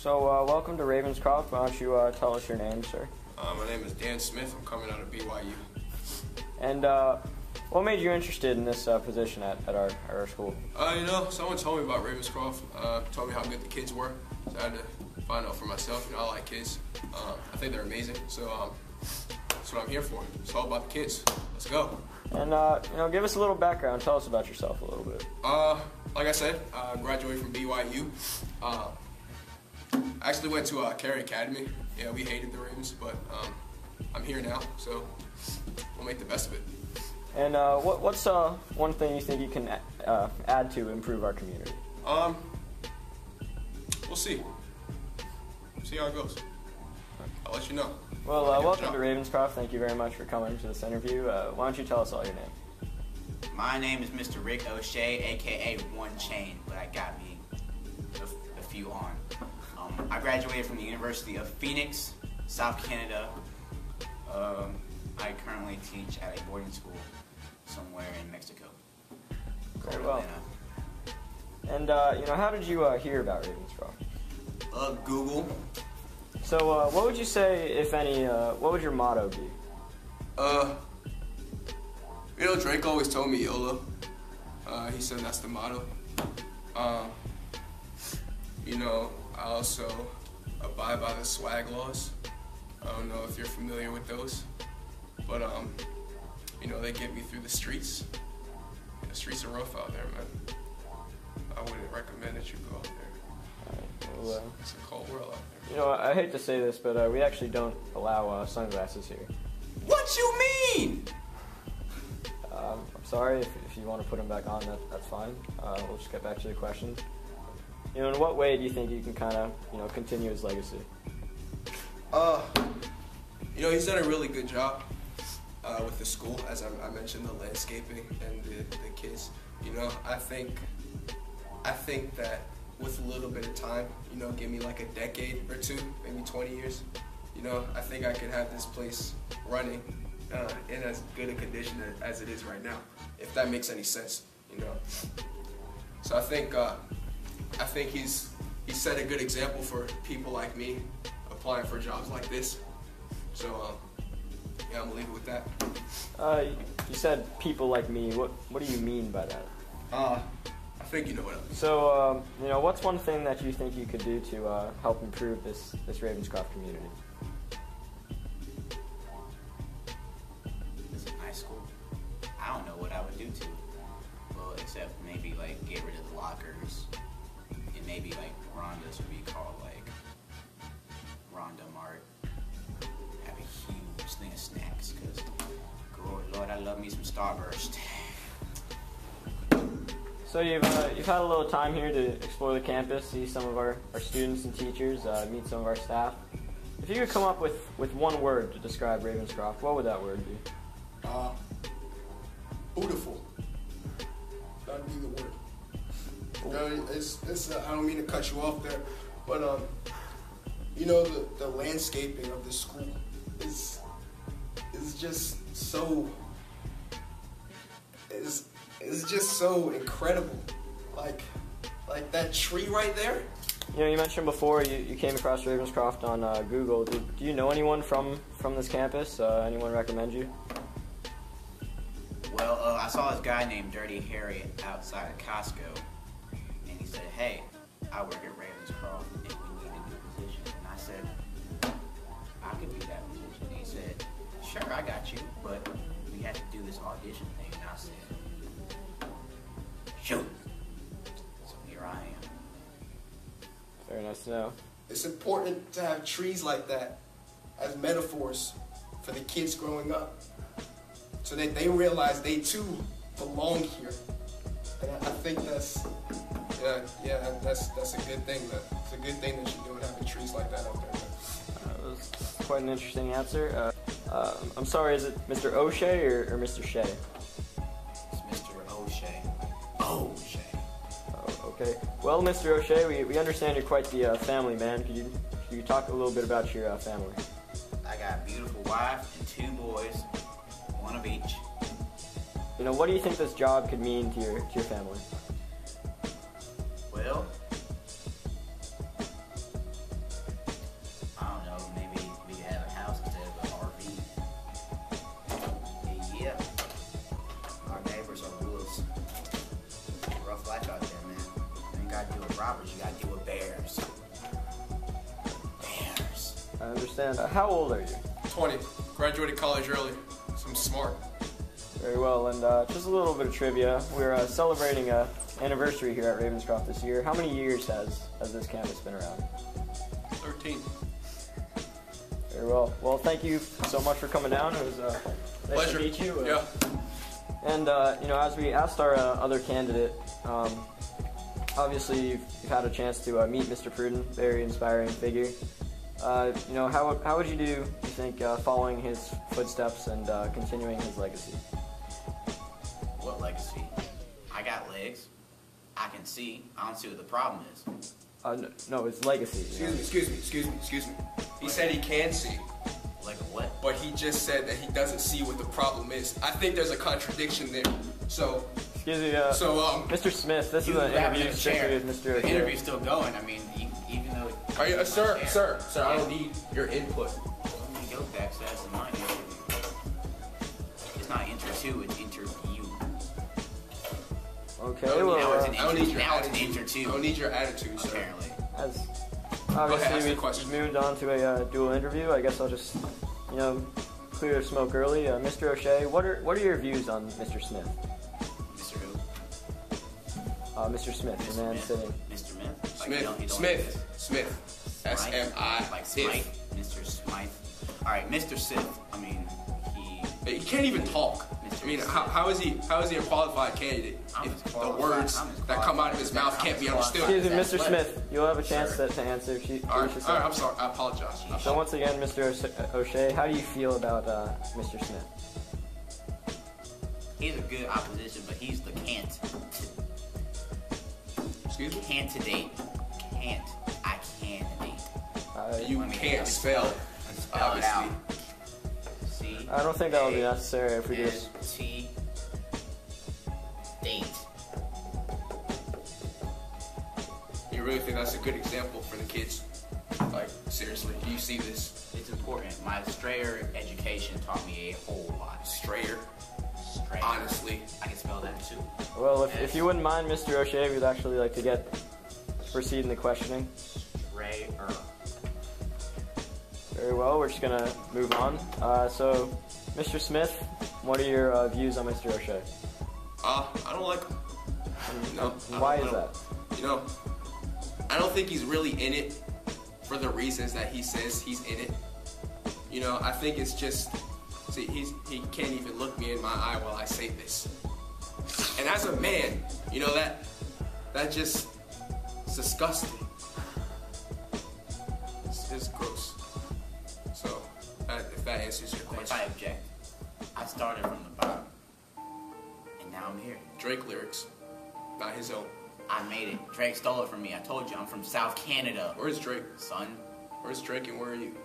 So, welcome to Ravenscroft. Why don't you tell us your name, sir? My name is Dan Smith. I'm coming out of BYU. And what made you interested in this position at our school? Someone told me about Ravenscroft, told me how good the kids were. So I had to find out for myself. I like kids. I think they're amazing. So that's what I'm here for. It's all about the kids. Let's go. And, give us a little background. Tell us about yourself a little bit. Like I said, I graduated from BYU. I actually went to Carey Academy. Yeah, we hated the Ravens, but I'm here now, so we'll make the best of it. And what's one thing you think you can add to improve our community? We'll see. See how it goes. I'll let you know. Well, welcome to Ravenscroft. Thank you very much for coming to this interview. Why don't you tell us all your name? My name is Mr. Ric O'Chet, aka One Chain, but I got me a few on. I graduated from the University of Phoenix, South Canada. I currently teach at a boarding school somewhere in Mexico. Very well. And how did you hear about Ravenscroft? Google. So, what would you say, if any? What would your motto be? Drake always told me YOLO. He said that's the motto. I also abide by the swag laws. I don't know if you're familiar with those, but they get me through the streets. The streets are rough out there, man. I wouldn't recommend that you go out there. Well, it's a cold world out there. I hate to say this, but we actually don't allow sunglasses here. What you mean? I'm sorry, if you want to put them back on, that's fine. We'll just get back to the questions. In what way do you think you can kind of, continue his legacy? He's done a really good job with the school, as I mentioned, the landscaping and the kids. I think that with a little bit of time, give me like a decade or two, maybe 20 years, I think I could have this place running in as good a condition as it is right now, if that makes any sense, So I think he's set a good example for people like me applying for jobs like this. So I'm gonna leave it with that. You said people like me. What do you mean by that? I think you know what I mean. So what's one thing that you think you could do to help improve this Ravenscroft community? It's a nice school. I don't know what I would do to it. Well, except maybe like get rid of the lockers. And maybe like Ronda's would be called like Ronda Mart. Have a huge thing of snacks, because good Lord, I love me some Starburst. So you've had a little time here to explore the campus, see some of our students and teachers, meet some of our staff. If you could come up with one word to describe Ravenscroft, what would that word be? Beautiful. That'd be the word. I don't mean to cut you off there, but the landscaping of the school is just so incredible. Like that tree right there. You mentioned before you came across Ravenscroft on Google. Do you know anyone from this campus? Anyone recommend you? Well, I saw this guy named Dirty Harry outside of Costco. And he said, hey, I work at Ravenscroft and we need a new position. And I said, I could be that position. And he said, sure, I got you, but we have to do this audition thing. And I said, shoot. So here I am. Very nice to know. It's important to have trees like that as metaphors for the kids growing up, so that they realize they too belong here. And I think that's a good thing. It's a good thing that you're doing, having trees like that out there. That was quite an interesting answer. I'm sorry, is it Mr. O'Shea or Mr. Shea? It's Mr. O'Shea. O'Shea. Oh, okay. Well, Mr. O'Shea, we understand you're quite the family man. Could you talk a little bit about your family? I got a beautiful wife and 2 boys, one of each. What do you think this job could mean to your family? Well, understand. How old are you? 20. Graduated college early. So I'm smart. Very well, and just a little bit of trivia. We're celebrating an anniversary here at Ravenscroft this year. How many years has this campus been around? 13. Very well. Well, thank you so much for coming down. It was nice Pleasure. to meet you. Yeah. And as we asked our other candidate, obviously you've had a chance to meet Mr. Pruden, very inspiring figure. How would you do, you think, following his footsteps and continuing his legacy? What legacy? I got legs. I can see. I don't see what the problem is. No, it's legacy. Excuse me. He said he can see. Like what? But he just said that he doesn't see what the problem is. I think there's a contradiction there. So, excuse me, Mr. Smith, this is an interview strictly with Mr. O'Chet. The interview's still going. I mean, even though... Are you, sir, I don't need your input. Let me go back, so that's my interview. It's not inter-2, it's interview. Okay, I well, don't need your attitude, sir. Apparently. as Obviously, we moved on to a dual interview. I guess I'll just, clear the smoke early. Mr. O'Shea, what are your views on Mr. Smith? Mr. who? Mr. Smith, the man sitting. Mr. Smith? Smith. S-M-I. Like Smythe. Mr. Smythe. Alright, Mr. Sith. I mean, he can't even talk. I mean, how is he a qualified candidate if the words that come out of his mouth can't be understood? Excuse me, Mr. Smith, you'll have a chance to answer. All right, I'm sorry. I apologize. So once again, Mr. O'Shea, how do you feel about Mr. Smith? He's a good opposition, but he's the can't. Excuse me? Candidate. Can't. I candidate. You can't spell, obviously. I don't think that would be necessary if we just... Date. You really think that's a good example for the kids? Like, seriously, do you see this? It's important. My Strayer education taught me a whole lot. Strayer? Strayer. Honestly. I can spell that too. Well, if you wouldn't mind, Mr. O'Shea, we'd actually like to proceed in the questioning. Strayer. Very well, we're just going to move on. So, Mr. Smith, what are your views on Mr. O'Shea? I don't like him. No. Why is that? I don't think he's really in it for the reasons that he says he's in it. I think it's just, see, he can't even look me in my eye while I say this. And as a man, that just, it's disgusting. It's gross. So, if that answers your question. If I object, I started from the bottom, and now I'm here. Drake lyrics, not his own. I made it. Drake stole it from me. I told you, I'm from South Canada. Where's Drake? Son. Where's Drake and where are you?